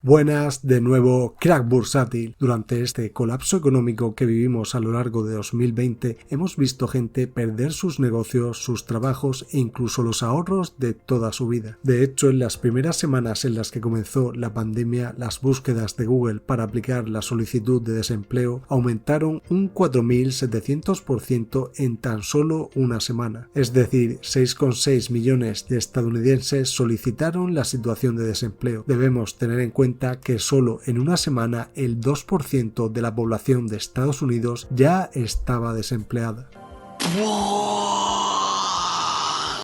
Buenas, de nuevo, crack bursátil. Durante este colapso económico que vivimos a lo largo de 2020, hemos visto gente perder sus negocios, sus trabajos e incluso los ahorros de toda su vida. De hecho, en las primeras semanas en las que comenzó la pandemia, las búsquedas de Google para aplicar la solicitud de desempleo aumentaron un 4.700% en tan solo una semana. Es decir, 6,6 millones de estadounidenses solicitaron la situación de desempleo. Debemos tener en cuenta que solo en una semana el 2% de la población de Estados Unidos ya estaba desempleada.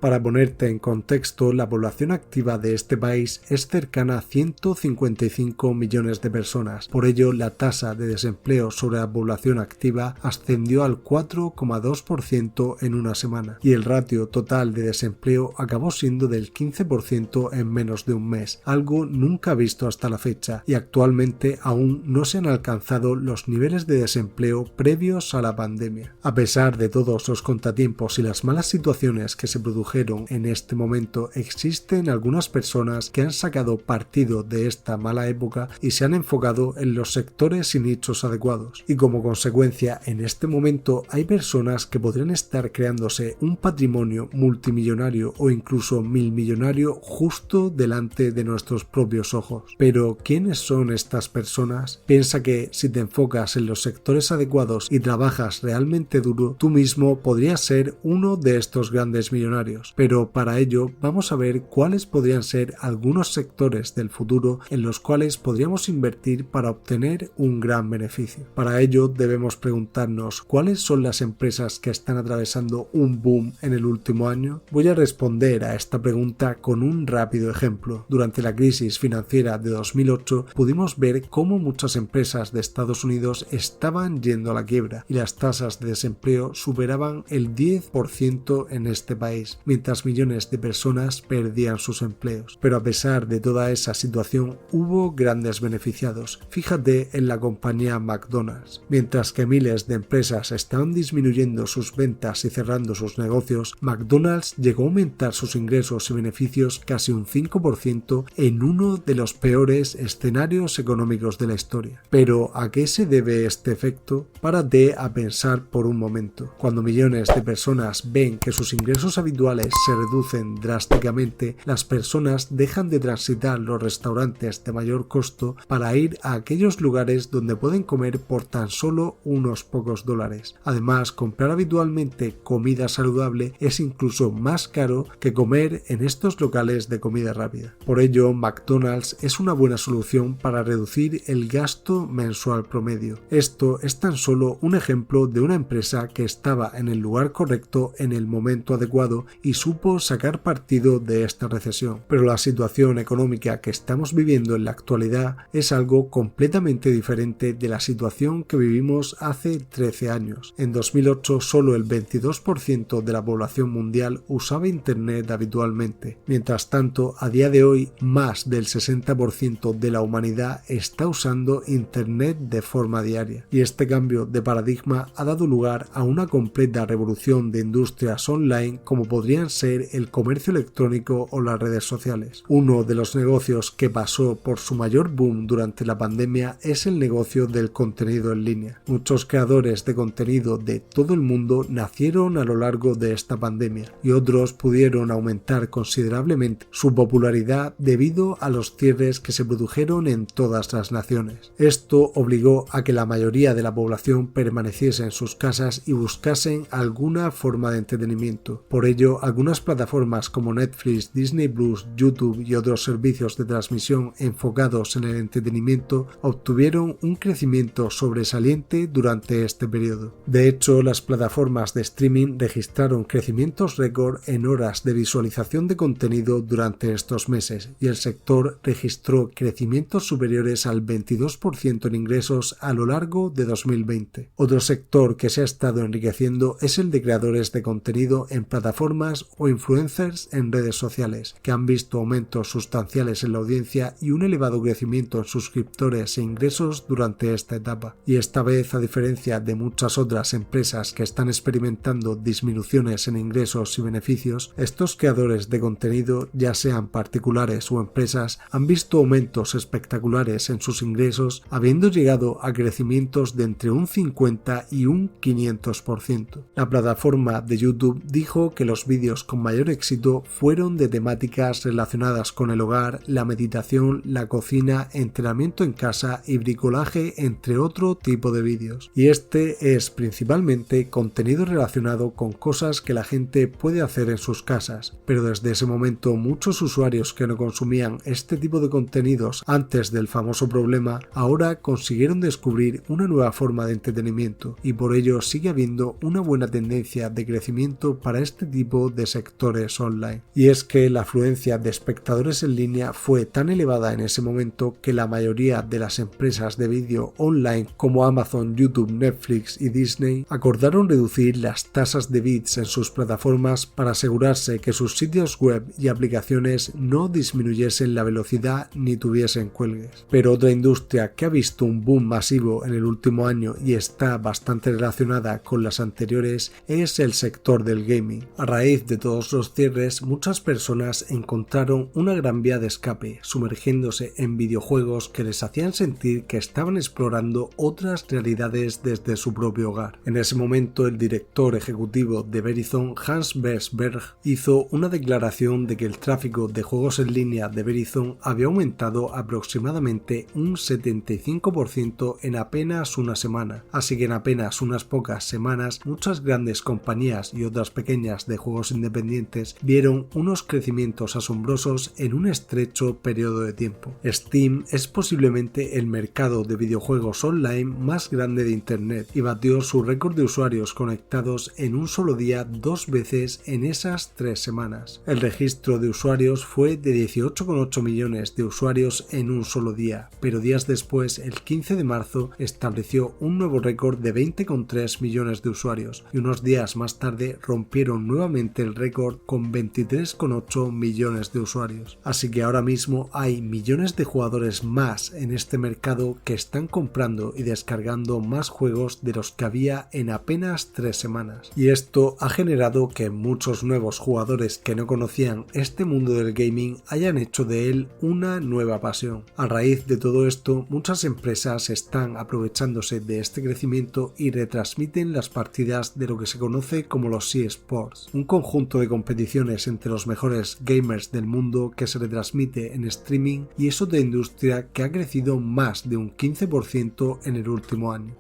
Para ponerte en contexto, la población activa de este país es cercana a 155 millones de personas. Por ello, la tasa de desempleo sobre la población activa ascendió al 4,2% en una semana, y el ratio total de desempleo acabó siendo del 15% en menos de un mes, algo nunca visto hasta la fecha, y actualmente aún no se han alcanzado los niveles de desempleo previos a la pandemia. A pesar de todos los contratiempos y las malas situaciones que se produjeron en este momento, existen algunas personas que han sacado partido de esta mala época y se han enfocado en los sectores y nichos adecuados, y como consecuencia en este momento hay personas que podrían estar creándose un patrimonio multimillonario o incluso milmillonario justo delante de nuestros propios ojos. Pero ¿quiénes son estas personas? Piensa que si te enfocas en los sectores adecuados y trabajas realmente duro, tú mismo podrías ser uno de estos grandes millonarios. Pero para ello vamos a ver cuáles podrían ser algunos sectores del futuro en los cuales podríamos invertir para obtener un gran beneficio. Para ello debemos preguntarnos cuáles son las empresas que están atravesando un boom en el último año. Voy a responder a esta pregunta con un rápido ejemplo. Durante la crisis financiera de 2008 pudimos ver cómo muchas empresas de Estados Unidos estaban yendo a la quiebra y las tasas de desempleo superaban el 10% en este país, mientras millones de personas perdían sus empleos. Pero a pesar de toda esa situación, hubo grandes beneficiados. Fíjate en la compañía McDonald's. Mientras que miles de empresas estaban disminuyendo sus ventas y cerrando sus negocios, McDonald's llegó a aumentar sus ingresos y beneficios casi un 5% en uno de los peores escenarios económicos de la historia. Pero ¿a qué se debe este efecto? Párate a pensar por un momento. Cuando millones de personas ven que sus ingresos habituales se reducen drásticamente, las personas dejan de transitar los restaurantes de mayor costo para ir a aquellos lugares donde pueden comer por tan solo unos pocos dólares. Además, comprar habitualmente comida saludable es incluso más caro que comer en estos locales de comida rápida. Por ello, McDonald's es una buena solución para reducir el gasto mensual promedio. Esto es tan solo un ejemplo de una empresa que estaba en el lugar correcto en el momento adecuado y supo sacar partido de esta recesión. Pero la situación económica que estamos viviendo en la actualidad es algo completamente diferente de la situación que vivimos hace 13 años. En 2008 solo el 22% de la población mundial usaba Internet habitualmente. Mientras tanto, a día de hoy más del 60% de la humanidad está usando Internet de forma diaria. Y este cambio de paradigma ha dado lugar a una completa revolución de industrias online como podrían ser el comercio electrónico o las redes sociales. Uno de los negocios que pasó por su mayor boom durante la pandemia es el negocio del contenido en línea. Muchos creadores de contenido de todo el mundo nacieron a lo largo de esta pandemia y otros pudieron aumentar considerablemente su popularidad debido a los cierres que se produjeron en todas las naciones. Esto obligó a que la mayoría de la población permaneciese en sus casas y buscasen alguna forma de entretenimiento. Por ello, algunas plataformas como Netflix, Disney Plus, YouTube y otros servicios de transmisión enfocados en el entretenimiento obtuvieron un crecimiento sobresaliente durante este periodo. De hecho, las plataformas de streaming registraron crecimientos récord en horas de visualización de contenido durante estos meses y el sector registró crecimientos superiores al 22% en ingresos a lo largo de 2020. Otro sector que se ha estado enriqueciendo es el de creadores de contenido en plataformas empresas o influencers en redes sociales, que han visto aumentos sustanciales en la audiencia y un elevado crecimiento en suscriptores e ingresos durante esta etapa. Y esta vez, a diferencia de muchas otras empresas que están experimentando disminuciones en ingresos y beneficios, estos creadores de contenido, ya sean particulares o empresas, han visto aumentos espectaculares en sus ingresos, habiendo llegado a crecimientos de entre un 50 y un 500%. La plataforma de YouTube dijo que los vídeos con mayor éxito fueron de temáticas relacionadas con el hogar, la meditación, la cocina, entrenamiento en casa y bricolaje, entre otro tipo de vídeos. Y este es principalmente contenido relacionado con cosas que la gente puede hacer en sus casas, pero desde ese momento muchos usuarios que no consumían este tipo de contenidos antes del famoso problema ahora consiguieron descubrir una nueva forma de entretenimiento, y por ello sigue habiendo una buena tendencia de crecimiento para este tipo de sectores online. Y es que la afluencia de espectadores en línea fue tan elevada en ese momento que la mayoría de las empresas de vídeo online como Amazon, YouTube, Netflix y Disney acordaron reducir las tasas de bits en sus plataformas para asegurarse que sus sitios web y aplicaciones no disminuyesen la velocidad ni tuviesen cuelgues. Pero otra industria que ha visto un boom masivo en el último año y está bastante relacionada con las anteriores es el sector del gaming. A raíz de todos los cierres, muchas personas encontraron una gran vía de escape, sumergiéndose en videojuegos que les hacían sentir que estaban explorando otras realidades desde su propio hogar. En ese momento, el director ejecutivo de Verizon, Hans Vestberg, hizo una declaración de que el tráfico de juegos en línea de Verizon había aumentado aproximadamente un 75% en apenas una semana. Así que en apenas unas pocas semanas, muchas grandes compañías y otras pequeñas de juegos independientes vieron unos crecimientos asombrosos en un estrecho periodo de tiempo. Steam es posiblemente el mercado de videojuegos online más grande de Internet y batió su récord de usuarios conectados en un solo día 2 veces en esas 3 semanas. El registro de usuarios fue de 18,8 millones de usuarios en un solo día, pero días después, el 15 de marzo, estableció un nuevo récord de 20,3 millones de usuarios y unos días más tarde rompieron nuevamente el récord con 23,8 millones de usuarios. Así que ahora mismo hay millones de jugadores más en este mercado que están comprando y descargando más juegos de los que había en apenas 3 semanas. Y esto ha generado que muchos nuevos jugadores que no conocían este mundo del gaming hayan hecho de él una nueva pasión. A raíz de todo esto, muchas empresas están aprovechándose de este crecimiento y retransmiten las partidas de lo que se conoce como los eSports, un conjunto de competiciones entre los mejores gamers del mundo que se retransmite en streaming, y es otra industria que ha crecido más de un 15% en el último año.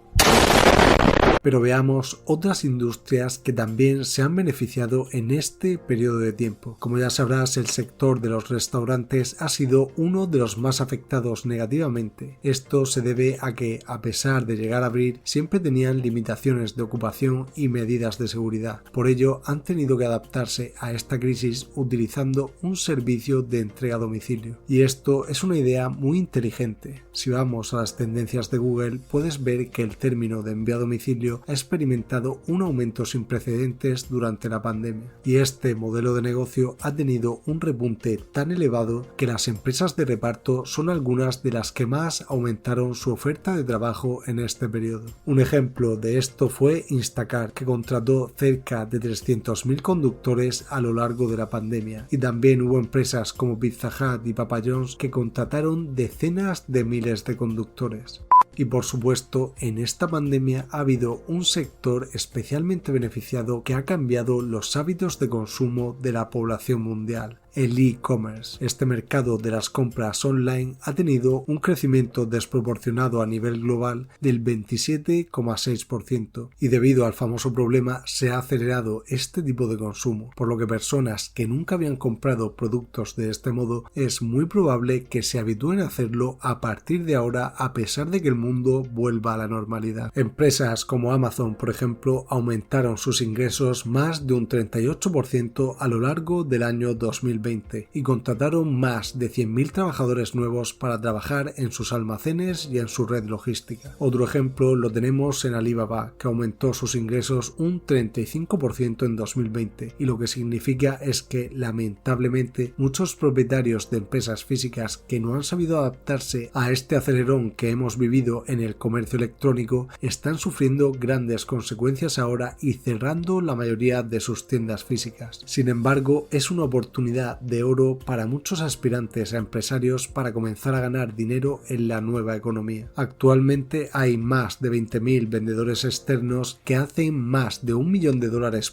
Pero veamos otras industrias que también se han beneficiado en este periodo de tiempo. Como ya sabrás, el sector de los restaurantes ha sido uno de los más afectados negativamente. Esto se debe a que, a pesar de llegar a abrir, siempre tenían limitaciones de ocupación y medidas de seguridad. Por ello, han tenido que adaptarse a esta crisis utilizando un servicio de entrega a domicilio. Y esto es una idea muy inteligente. Si vamos a las tendencias de Google, puedes ver que el término de envío a domicilio ha experimentado un aumento sin precedentes durante la pandemia, y este modelo de negocio ha tenido un repunte tan elevado que las empresas de reparto son algunas de las que más aumentaron su oferta de trabajo en este periodo. Un ejemplo de esto fue Instacart, que contrató cerca de 300.000 conductores a lo largo de la pandemia, y también hubo empresas como Pizza Hut y Papa John's que contrataron decenas de miles de conductores. Y por supuesto, en esta pandemia ha habido un sector especialmente beneficiado que ha cambiado los hábitos de consumo de la población mundial: el e-commerce. Este mercado de las compras online ha tenido un crecimiento desproporcionado a nivel global del 27,6%, y debido al famoso problema se ha acelerado este tipo de consumo, por lo que personas que nunca habían comprado productos de este modo es muy probable que se habitúen a hacerlo a partir de ahora, a pesar de que el mundo vuelva a la normalidad. Empresas como Amazon, por ejemplo, aumentaron sus ingresos más de un 38% a lo largo del año 2020. 2020 y contrataron más de 100.000 trabajadores nuevos para trabajar en sus almacenes y en su red logística. Otro ejemplo lo tenemos en Alibaba, que aumentó sus ingresos un 35% en 2020, y lo que significa es que lamentablemente muchos propietarios de empresas físicas que no han sabido adaptarse a este acelerón que hemos vivido en el comercio electrónico están sufriendo grandes consecuencias ahora y cerrando la mayoría de sus tiendas físicas. Sin embargo, es una oportunidad de oro para muchos aspirantes a empresarios para comenzar a ganar dinero en la nueva economía. Actualmente hay más de 20.000 vendedores externos que hacen más de $1 millón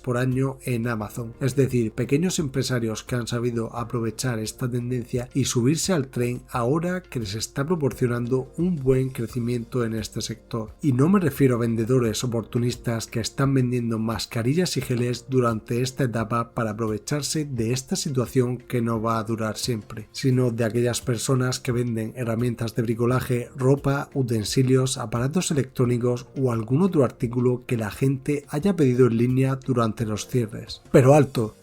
por año en Amazon, es decir, pequeños empresarios que han sabido aprovechar esta tendencia y subirse al tren ahora que les está proporcionando un buen crecimiento en este sector. Y no me refiero a vendedores oportunistas que están vendiendo mascarillas y geles durante esta etapa para aprovecharse de esta situación que no va a durar siempre, sino de aquellas personas que venden herramientas de bricolaje, ropa, utensilios, aparatos electrónicos o algún otro artículo que la gente haya pedido en línea durante los cierres. Pero alto.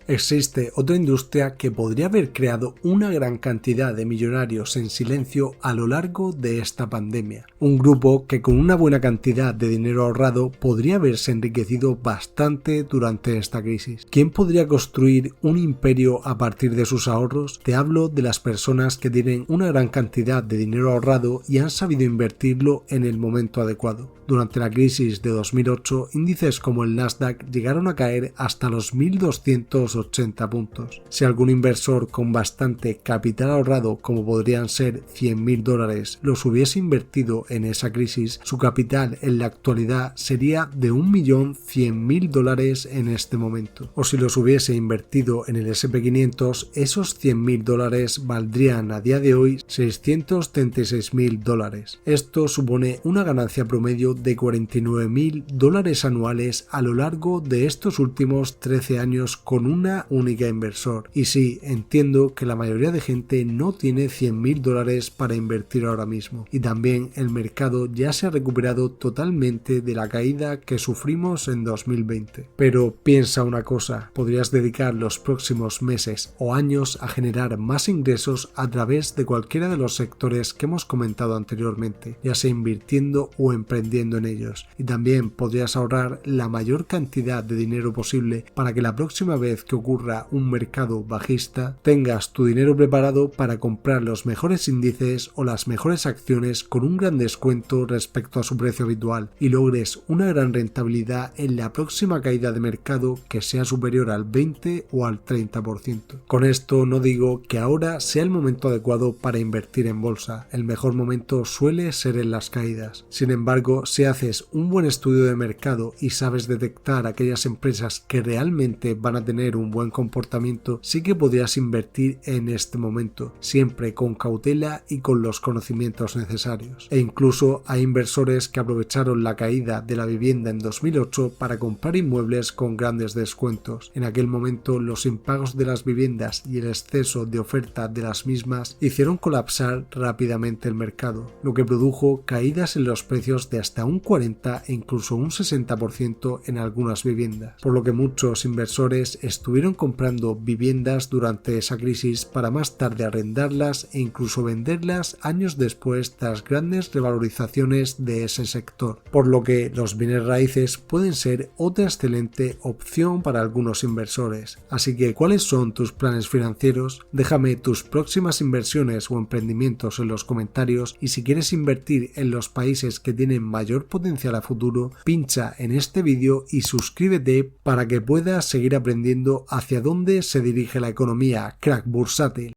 Existe otra industria que podría haber creado una gran cantidad de millonarios en silencio a lo largo de esta pandemia. Un grupo que con una buena cantidad de dinero ahorrado podría haberse enriquecido bastante durante esta crisis. ¿Quién podría construir un imperio a partir de sus ahorros? Te hablo de las personas que tienen una gran cantidad de dinero ahorrado y han sabido invertirlo en el momento adecuado. Durante la crisis de 2008, índices como el Nasdaq llegaron a caer hasta los 1.280 puntos. Si algún inversor con bastante capital ahorrado, como podrían ser $100.000, los hubiese invertido en esa crisis, su capital en la actualidad sería de $1.100.000 en este momento. O si los hubiese invertido en el S&P 500, esos $100.000 valdrían a día de hoy $636.000. Esto supone una ganancia promedio de $49.000 anuales a lo largo de estos últimos 13 años con una única inversor. Y sí, entiendo que la mayoría de gente no tiene $100.000 para invertir ahora mismo, y también el mercado ya se ha recuperado totalmente de la caída que sufrimos en 2020. Pero piensa una cosa, podrías dedicar los próximos meses o años a generar más ingresos a través de cualquiera de los sectores que hemos comentado anteriormente, ya sea invirtiendo o emprendiendo en ellos, y también podrías ahorrar la mayor cantidad de dinero posible para que la próxima vez que ocurra un mercado bajista tengas tu dinero preparado para comprar los mejores índices o las mejores acciones con un gran descuento respecto a su precio habitual y logres una gran rentabilidad en la próxima caída de mercado que sea superior al 20 o al 30%. Con esto no digo que ahora sea el momento adecuado para invertir en bolsa, el mejor momento suele ser en las caídas. Sin embargo, si haces un buen estudio de mercado y sabes detectar aquellas empresas que realmente van a tener un buen comportamiento, sí que podrías invertir en este momento, siempre con cautela y con los conocimientos necesarios. E incluso hay inversores que aprovecharon la caída de la vivienda en 2008 para comprar inmuebles con grandes descuentos. En aquel momento, los impagos de las viviendas y el exceso de oferta de las mismas hicieron colapsar rápidamente el mercado, lo que produjo caídas en los precios de hasta un 40 e incluso un 60% en algunas viviendas, por lo que muchos inversores estuvieron comprando viviendas durante esa crisis para más tarde arrendarlas e incluso venderlas años después tras grandes revalorizaciones de ese sector, por lo que los bienes raíces pueden ser otra excelente opción para algunos inversores. Así que, ¿cuáles son tus planes financieros? Déjame tus próximas inversiones o emprendimientos en los comentarios, y si quieres invertir en los países que tienen mayor potencial a futuro, pincha en este vídeo y suscríbete para que puedas seguir aprendiendo hacia dónde se dirige la economía, crack bursátil.